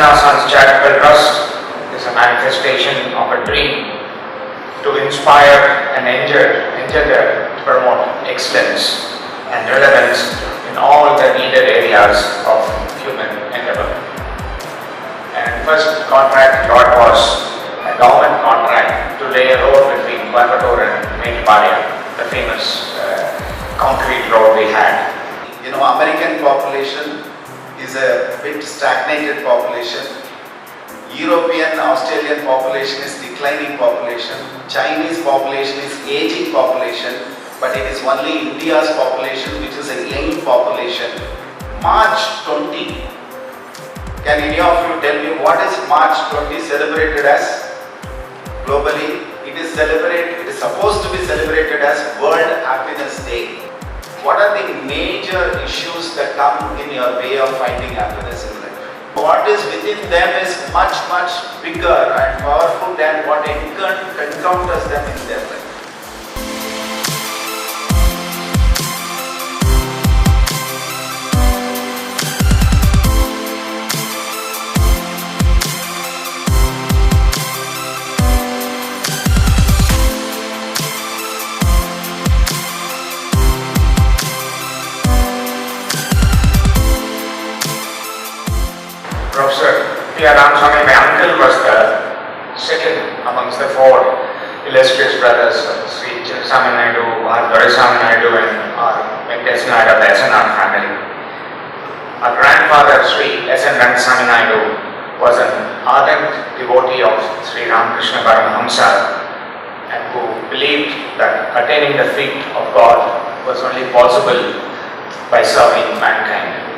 Sons Charitable Trust is a manifestation of a dream to inspire and engender to promote excellence and relevance in all the needed areas of human endeavor. And first contract got was an endowment contract to lay a road between Coimbatore and Metupalayam, the famous concrete road we had. American population is a bit stagnated population. European, Australian population is declining population. Chinese population is aging population, but it is only India's population which is a young population. March 20. Can any of you tell me what is March 20 celebrated as globally? It is supposed to be celebrated as World Happiness Day. What are the major issues that come in your way of finding happiness in life? What is within them is much, much bigger and powerful than what encounters them in their life. Prof.P.R.Ramaswami, my uncle, was the second amongst the four illustrious brothers, Sri Chinnaswamy Naidu, R. Doraiswamy Naidu, and R. Venkateswara Naidu of the SNR family. Our grandfather, Sri S.N. Rangasamy Naidu, was an ardent devotee of Sri Ramakrishna Paramahamsa and who believed that attaining the feet of God was only possible by serving mankind.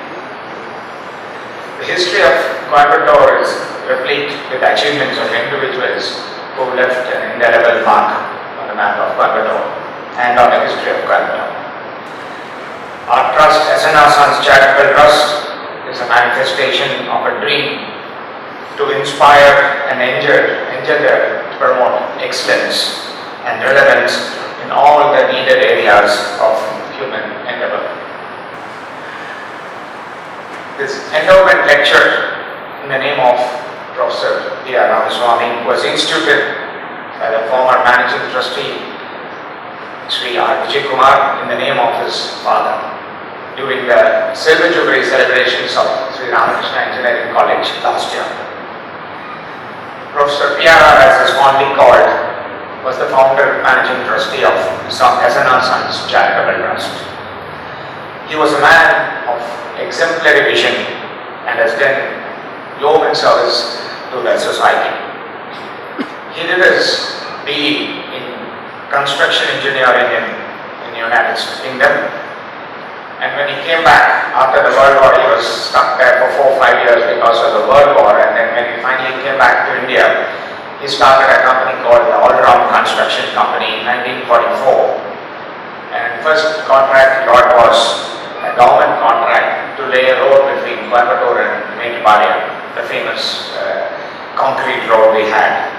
The history of Coimbatore is replete with achievements of individuals who left an indelible mark on the map of Coimbatore and on the history of Coimbatore. Our trust, SNR Sons Charitable Trust, is a manifestation of a dream to inspire and engender to promote excellence and relevance in all the needed areas of human endeavor. This endowment lecture in the name of Prof.P.R.Ramaswami was instituted by the former managing trustee Sri R. Kumar in the name of his father during the Silver Jubilee celebrations of Sri Ramakrishna Engineering College last year. Professor P.R.R., as is fondly called, was the founder managing trustee of SNR Sons Charitable Trust. He was a man of exemplary vision and has done yeoman service to the society. He did his BE in construction engineering in the United Kingdom, and when he came back after the World War, he was stuck there for 4 or 5 years because of the World War, and then when he finally came back to India, he started a company called the All-Round Construction Company in 1944, and first contract he got was an endowment contract to lay a road between Coimbatore and Metupalayam, the famous concrete road we had,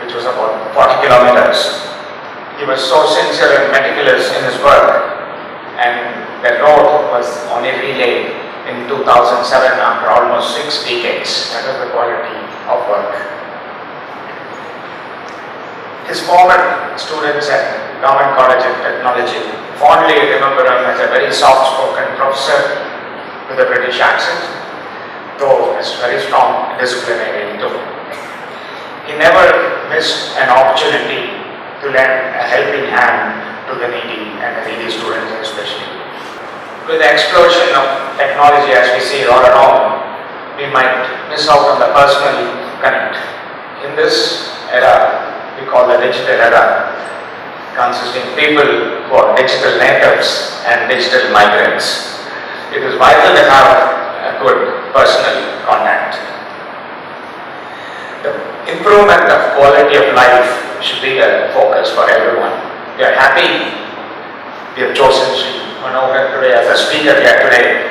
which was about 40 kilometers. He was so sincere and meticulous in his work, and the road was only relayed in 2007 after almost 6 decades. That was the quality of work. His former students at Endowment College of Technology fondly remember him as a very soft-spoken professor with a British accent, though it's very strong disciplinarian too. He never missed an opportunity to lend a helping hand to the needy and the needy students especially. With the explosion of technology as we see all around, we might miss out on the personal connect. In this era, we call the digital era, consisting of people who are digital natives and digital migrants. It is vital to have a good personal contact. The improvement of quality of life should be the focus for everyone. We are happy we have chosen Sri Manoharan today as a speaker here today.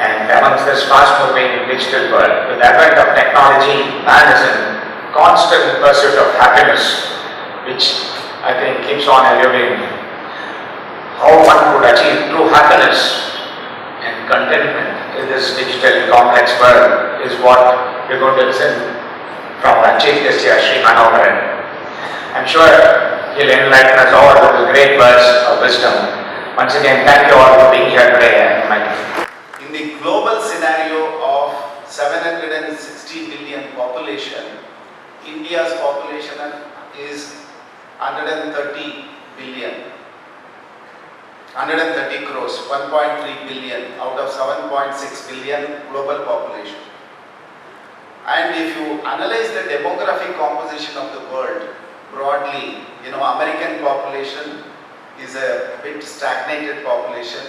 And amongst this fast-moving digital world, with the advent of technology, man is in constant pursuit of happiness, which I think keeps on evolving. How one could achieve true happiness and contentment in this digital complex world is what we're going to listen from our Chief Guest here, T.N.Manoharan. I'm sure he'll enlighten us all with his great words of wisdom. Once again, thank you all for being here today. In the global scenario of 760 billion population, India's population is 130 billion. 130 crores, 1.3 billion out of 7.6 billion global population. And if you analyze the demographic composition of the world broadly, American population is a bit stagnated population.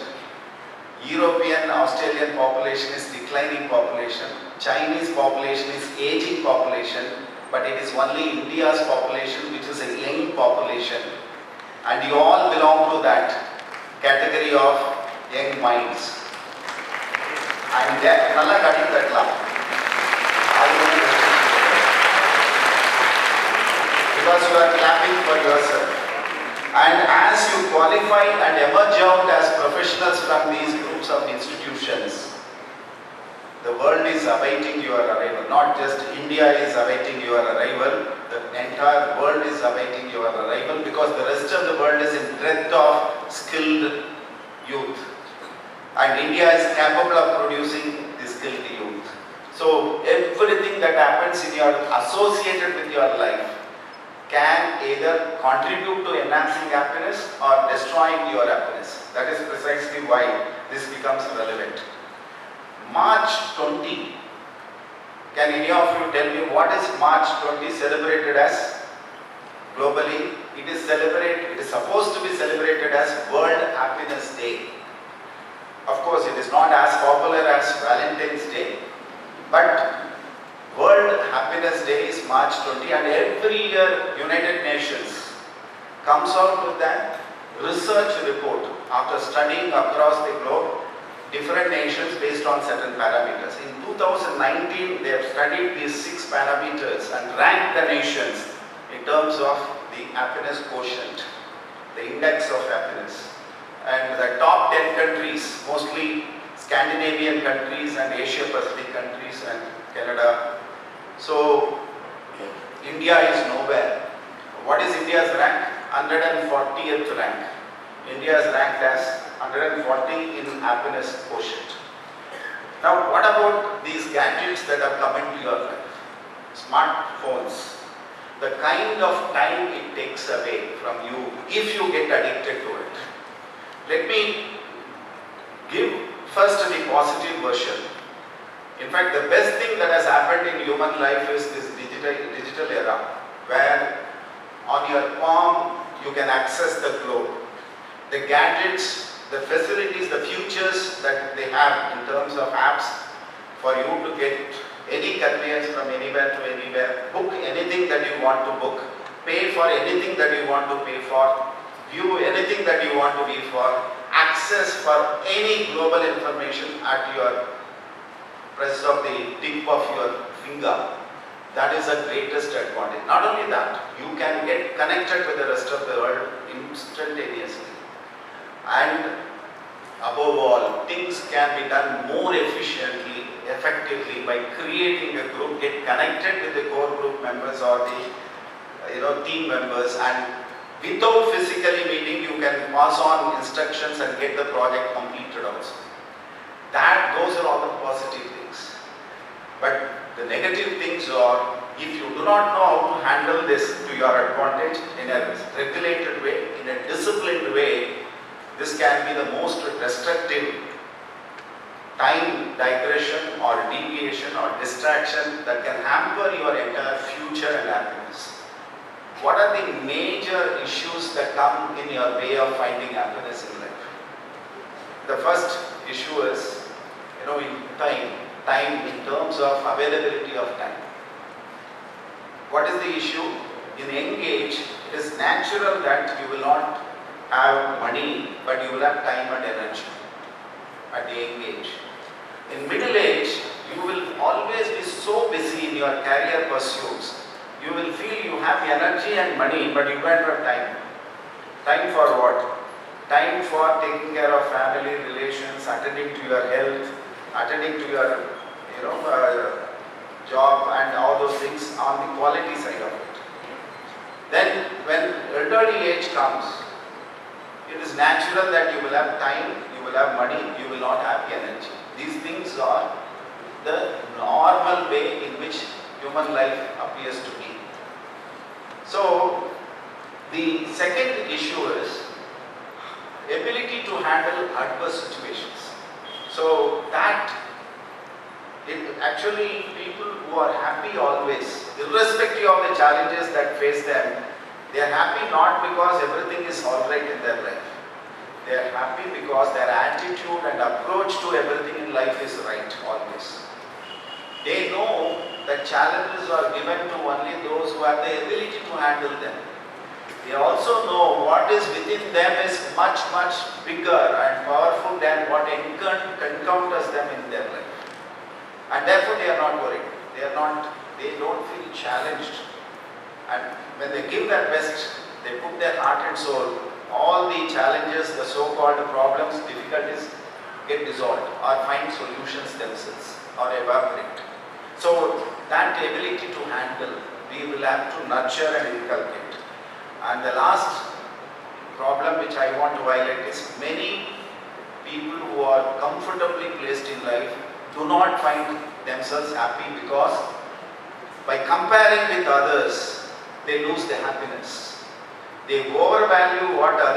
European, Australian population is declining population. Chinese population is aging population, but it is only India's population which is a young population. And you all belong to that category of young minds. And nalla kati katla. Because you are clapping for yourself. And as you qualify and emerge out as professionals from these groups of institutions, the world is awaiting your arrival. Not just India is awaiting your arrival, the entire world is awaiting your arrival, because the rest of the world is in breadth of skilled youth. And India is capable of producing the skilled youth. So everything that happens in your associated with your life can either contribute to enhancing happiness or destroying your happiness. That is precisely why this becomes relevant. March 20. Can any of you tell me what is March 20 celebrated as globally? It is supposed to be celebrated as World Happiness Day. Of course, it is not as popular as Valentine's Day, but World Happiness Day is March 20, and every year United Nations comes out with a research report after studying across the globe different nations based on certain parameters. In 2019, they have studied these 6 parameters and ranked the nations in terms of the happiness quotient, the index of happiness. And the top 10 countries, mostly Scandinavian countries and Asia Pacific countries and Canada. So India is nowhere. What is India's rank? 140th rank. India is ranked as 140 in happiness quotient. Now what about these gadgets that have come into your life? Smartphones. The kind of time it takes away from you if you get addicted to it. Let me give first the positive version. In fact, the best thing that has happened in human life is this digital era, where on your palm you can access the globe. The gadgets, the facilities, the features that they have in terms of apps for you to get any conveyance from anywhere to anywhere, book anything that you want to book, pay for anything that you want to pay for, view anything that you want to view for, access for any global information at your press of the tip of your finger. That is the greatest advantage. Not only that, you can get connected with the rest of the world instantaneously. And above all, things can be done more efficiently, effectively by creating a group, get connected with the core group members or the team members, and without physically meeting, you can pass on instructions and get the project completed also. Those are all the positive things. But the negative things are, if you do not know how to handle this to your advantage in a regulated way, in a disciplined way, this can be the most destructive time digression or deviation or distraction that can hamper your entire future and happiness. What are the major issues that come in your way of finding happiness in life? The first issue is, time in terms of availability of time. What is the issue? In young age, it is natural that you will not have money, but you will have time and energy at the young age. In middle age, you will always be so busy in your career pursuits. You will feel you have energy and money, but you don't have time. Time for what? Time for taking care of family relations, attending to your health, attending to your job and all those things on the quality side of it. Then when elderly age comes, it is natural that you will have time, you will have money, you will not have energy. These things are the normal way in which human life appears to be. So the second issue is ability to handle adverse situations. So that it actually people who are happy always, irrespective of the challenges that face them, they are happy not because everything is alright in their life. They are happy because their attitude and approach to everything in life is right always. They know that challenges are given to only those who have the ability to handle them. They also know what is within them is much, much bigger and powerful than what encounters them in their life. And therefore they are not worried. They don't feel challenged. And when they give their best, they put their heart and soul, all the challenges, the so-called problems, difficulties get dissolved or find solutions themselves or evaporate. So that ability to handle, we will have to nurture and inculcate. And the last problem which I want to highlight is many people who are comfortably placed in life do not find themselves happy because by comparing with others, they lose their happiness. They overvalue what others